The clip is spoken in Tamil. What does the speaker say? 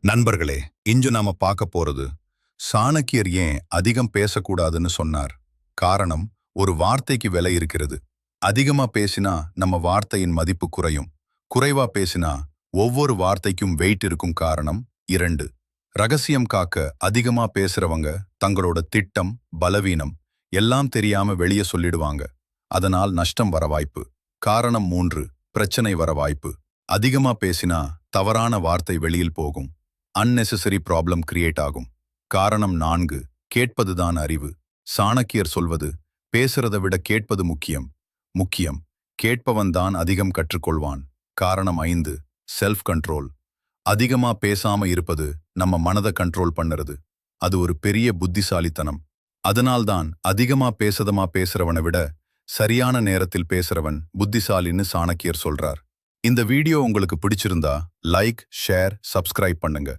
நண்பர்களே, இன்று நாம பார்க்க போறது சாணக்கியர் ஏன் அதிகம் பேசக்கூடாதுன்னு சொன்னார். காரணம், ஒரு வார்த்தைக்கு விலை இருக்கிறது. அதிகமா பேசினா நம்ம வார்த்தையின் மதிப்பு குறையும். குறைவா பேசினா ஒவ்வொரு வார்த்தைக்கும் வெயிட் இருக்கும். காரணம் 2. ரகசியம் காக்க அதிகமா பேசுறவங்க தங்களோட திட்டம், பலவீனம் எல்லாம் தெரியாம வெளியே சொல்லிடுவாங்க. அதனால் நஷ்டம் வர வாய்ப்பு. காரணம் 3. பிரச்சனை வர வாய்ப்பு. அதிகமா பேசினா தவறான வார்த்தை வெளியில் போகும். unnecessary ப்ராப்ளம் கிரியேட் ஆகும். காரணம் 4. கேட்பதுதான் அறிவு. சாணக்கியர் சொல்வது, பேசுறதை விட கேட்பது முக்கியம். முக்கியம். கேட்பவன் தான் அதிகம் கற்றுக்கொள்வான். காரணம் 5. Self control. அதிகமா பேசாம இருப்பது நம்ம மனதை கண்ட்ரோல் பண்ணுறது. அது ஒரு பெரிய புத்திசாலித்தனம். அதனால்தான் அதிகமா பேசுறவனை விட சரியான நேரத்தில் பேசுறவன் புத்திசாலின்னு சாணக்கியர் சொல்றார். இந்த வீடியோ உங்களுக்கு பிடிச்சிருந்தா லைக், ஷேர், சப்ஸ்கிரைப் பண்ணுங்க.